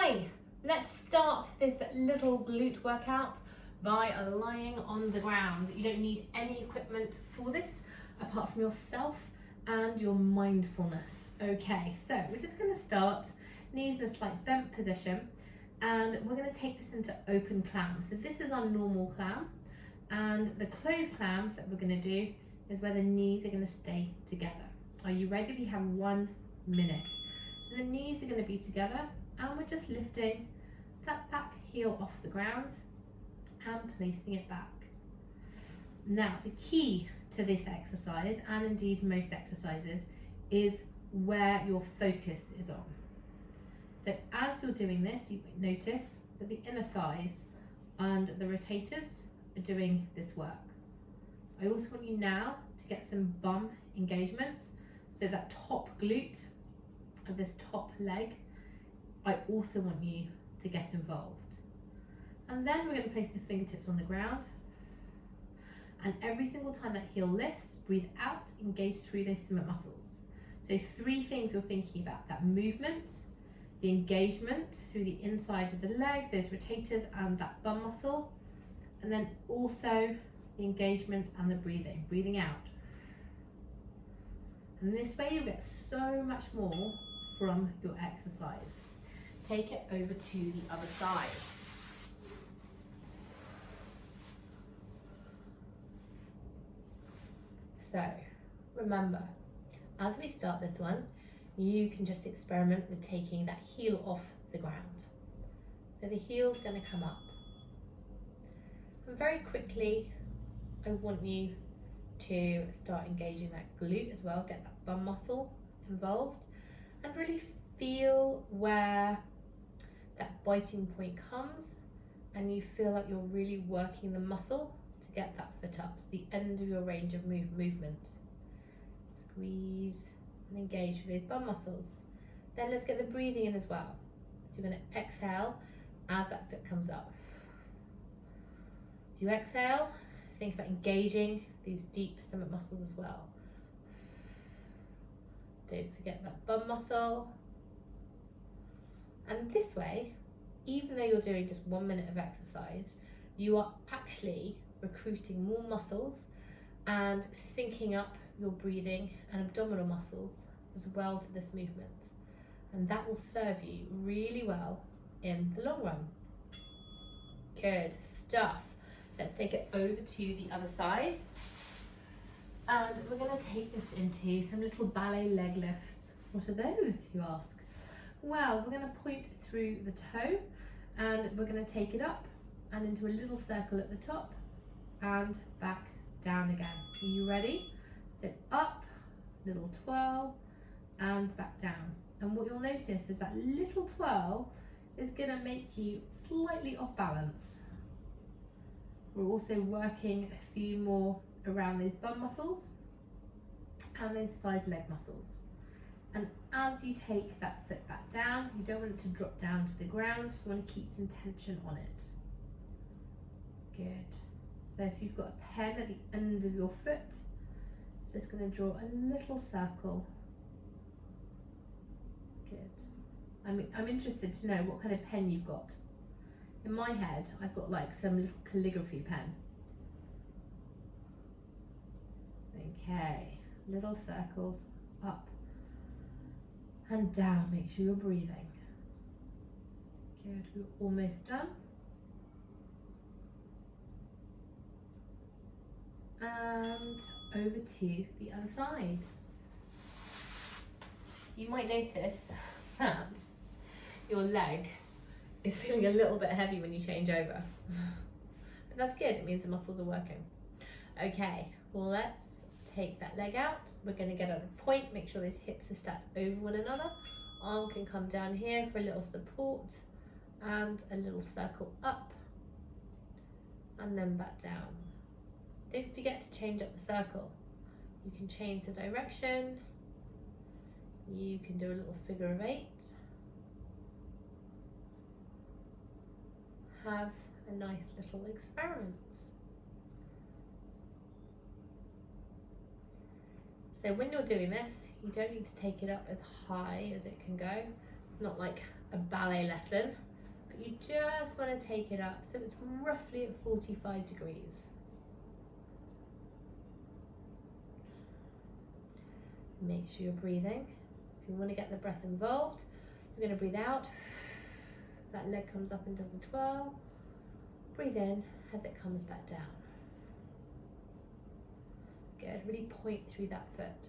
Hi, let's start this little glute workout by lying on the ground. You don't need any equipment for this apart from yourself and your mindfulness. Okay, so we're just going to start knees in a slight bent position and we're going to take this into open clam. So this is our normal clam, and the closed clam that we're going to do is where the knees are going to stay together. Are you ready? We have 1 minute. So the knees are going to be together and we're just lifting that back heel off the ground and placing it back. Now, the key to this exercise, and indeed most exercises, is where your focus is on. So as you're doing this, you notice that the inner thighs and the rotators are doing this work. I also want you now to get some bum engagement. So that top glute of this top leg, I also want you to get involved. And then we're going to place the fingertips on the ground. And every single time that heel lifts, breathe out, engage through those stomach muscles. So 3 things you're thinking about: that movement, the engagement through the inside of the leg, those rotators and that bum muscle, and then also the engagement and the breathing out. And this way you'll get so much more from your exercise. Take it over to the other side. So remember, as we start this one, you can just experiment with taking that heel off the ground. So the heel's going to come up. And very quickly, I want you to start engaging that glute as well, get that bum muscle involved, and really feel where that biting point comes and you feel like you're really working the muscle to get that foot up to the end of your range of movement. Squeeze and engage with those bum muscles. Then let's get the breathing in as well. So you're going to exhale as that foot comes up. As you exhale, think about engaging these deep stomach muscles as well. Don't forget that bum muscle. And this way, even though you're doing just 1 minute of exercise, you are actually recruiting more muscles and syncing up your breathing and abdominal muscles as well to this movement. And that will serve you really well in the long run. Good stuff. Let's take it over to the other side. And we're going to take this into some little ballet leg lifts. What are those, you ask? Well, we're going to point through the toe and we're going to take it up and into a little circle at the top and back down again. Are you ready? So up, little twirl, and back down. And what you'll notice is that little twirl is going to make you slightly off balance. We're also working a few more around those bum muscles and those side leg muscles. And as you take that foot back down, you don't want it to drop down to the ground. You want to keep some tension on it. Good. So if you've got a pen at the end of your foot, it's just going to draw a little circle. Good. I'm interested to know what kind of pen you've got. In my head, I've got like some little calligraphy pen. Okay, little circles up and down. Make sure you're breathing. Good, we're almost done. And over to the other side. You might notice that your leg is feeling a little bit heavy when you change over. But that's good, it means the muscles are working. Okay, well, let's take that leg out. We're going to get at a point, make sure those hips are stacked over one another. Arm can come down here for a little support and a little circle up and then back down. Don't forget to change up the circle. You can change the direction. You can do a little figure of 8. Have a nice little experiment. So when you're doing this, you don't need to take it up as high as it can go. As not like a ballet lesson, but you just want to take it up so it's roughly at 45 degrees. Make sure you're breathing. If you want to get the breath involved, you're going to breathe out. That leg comes up and does the twirl. Breathe in as it comes back down. Good, really point through that foot.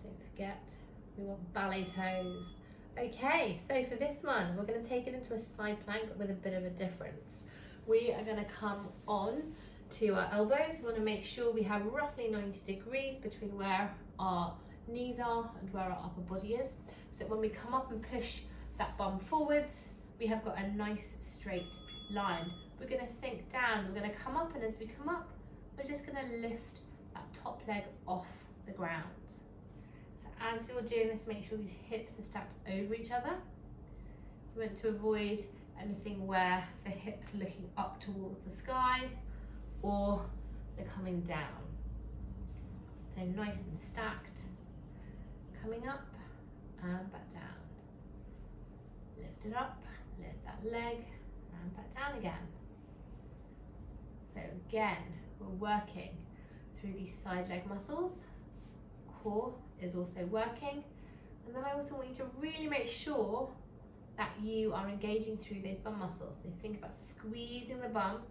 Don't forget, we want ballet toes. Okay, so for this one, we're going to take it into a side plank with a bit of a difference. We are going to come on to our elbows. We want to make sure we have roughly 90 degrees between where our knees are and where our upper body is. So when we come up and push that bum forwards, we have got a nice straight line. We're going to sink down, we're going to come up, and as we come up, we're just going to lift that top leg off the ground. So as you're doing this, make sure these hips are stacked over each other. You want to avoid anything where the hips are looking up towards the sky or they're coming down. So nice and stacked, coming up and back down. Lift it up, lift that leg and back down again. So again, we're working through these side leg muscles. Core is also working. And then I also want you to really make sure that you are engaging through those bum muscles. So think about squeezing the bum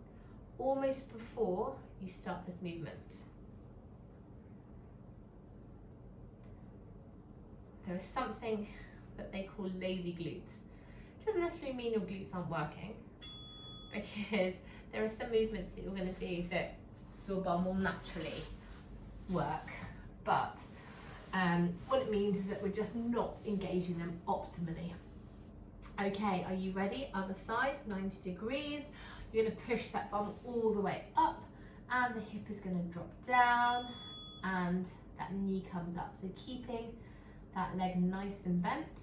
almost before you start this movement. There is something that they call lazy glutes. It doesn't necessarily mean your glutes aren't working, because there are some movements that you're going to do that your bum will naturally work, but what it means is that we're just not engaging them optimally. Okay, are you ready? Other side, 90 degrees. You're going to push that bum all the way up, and the hip is going to drop down, and that knee comes up. So keeping that leg nice and bent.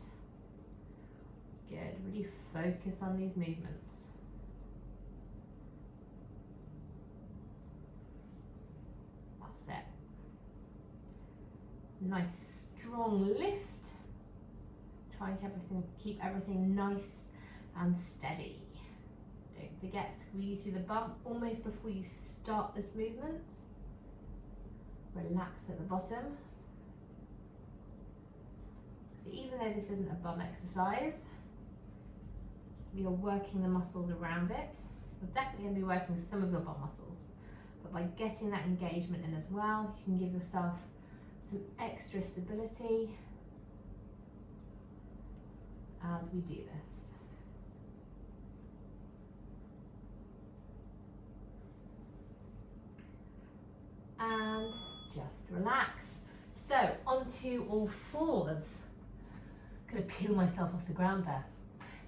Good, really focus on these movements. That's it. Nice strong lift. Try and keep everything nice and steady. Don't forget, squeeze through the bum almost before you start this movement. Relax at the bottom. So even though this isn't a bum exercise, we are working the muscles around it. We're definitely going to be working some of your bum muscles, but by getting that engagement in as well, you can give yourself some extra stability as we do this. And just relax. So onto all fours. I'm going to peel myself off the ground there.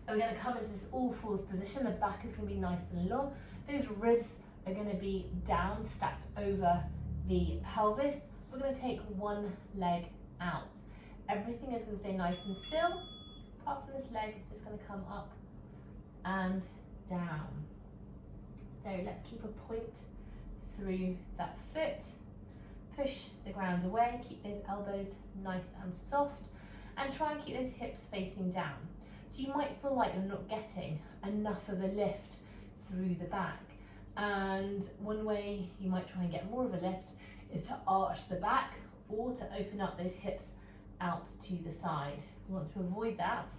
And we're going to come into this all fours position. The back is going to be nice and long. Those ribs are going to be down, stacked over the pelvis. We're going to take one leg out. Everything is going to stay nice and still. Apart from this leg, it's just going to come up and down. So let's keep a point through that foot. Push the ground away. Keep those elbows nice and soft. And try and keep those hips facing down. So you might feel like you're not getting enough of a lift through the back. And one way you might try and get more of a lift is to arch the back or to open up those hips out to the side. We want to avoid that.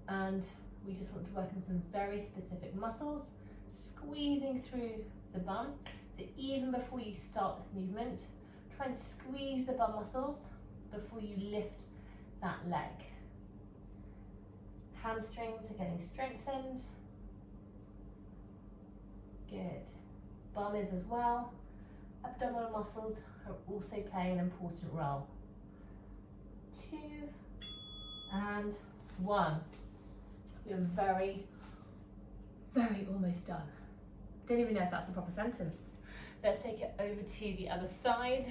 And we just want to work on some very specific muscles, squeezing through the bum. So even before you start this movement, try and squeeze the bum muscles before you lift that leg. Hamstrings are getting strengthened. Good. Bum is as well. Abdominal muscles are also playing an important role. 2 and 1. We're very, very almost done. Don't even know if that's a proper sentence. Let's take it over to the other side.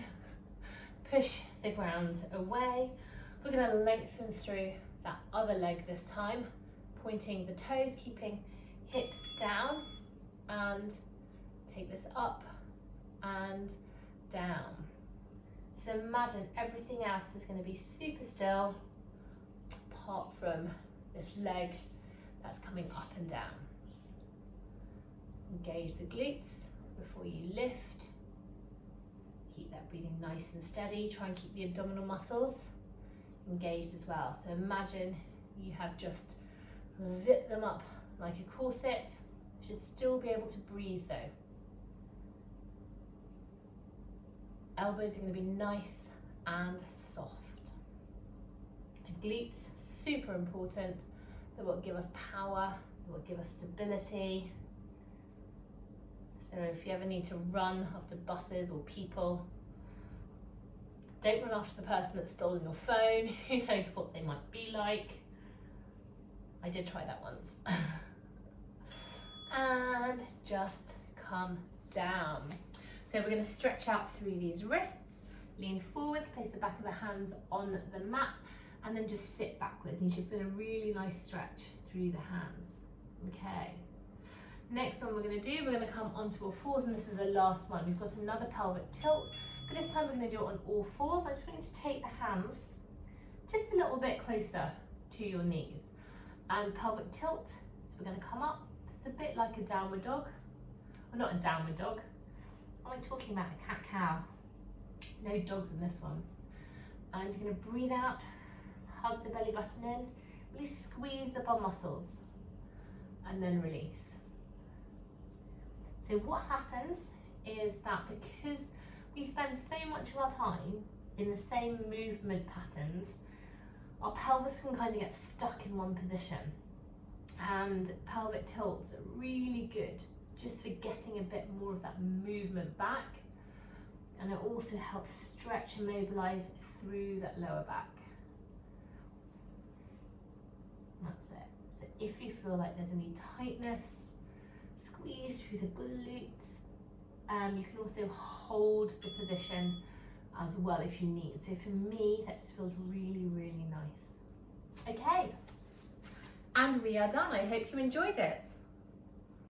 Push the ground away. We're going to lengthen through that other leg this time, pointing the toes, keeping hips down, and take this up and down. So imagine everything else is going to be super still. apart from this leg that's coming up and down. Engage the glutes before you lift. Keep that breathing nice and steady. Try and keep the abdominal muscles engaged as well. So imagine you have just zipped them up like a corset. You should still be able to breathe though. Elbows are going to be nice and soft. And glutes, super important. They will give us power, they will give us stability. So if you ever need to run after buses or people, don't run after the person that's stolen your phone. Who knows what they might be like. I did try that once. And just come down. So we're going to stretch out through these wrists, lean forwards, place the back of the hands on the mat, and then just sit backwards. And you should feel a really nice stretch through the hands. Okay. Next one we're going to do, we're going to come onto all fours, and this is the last one. We've got another pelvic tilt, but this time we're going to do it on all fours. I just want you to take the hands just a little bit closer to your knees. And pelvic tilt, so we're going to come up. It's a bit like a downward dog. Well, not a downward dog. I'm talking about a cat-cow. No dogs in this one. And you're going to breathe out, hug the belly button in, really squeeze the bum muscles, and then release. So what happens is that because we spend so much of our time in the same movement patterns, our pelvis can kind of get stuck in one position. And pelvic tilts are really good just for getting a bit more of that movement back. And it also helps stretch and mobilize through that lower back. That's it. So if you feel like there's any tightness, squeeze through the glutes. You can also hold the position as well if you need. So for me, that just feels really, really nice. Okay, and we are done. I hope you enjoyed it.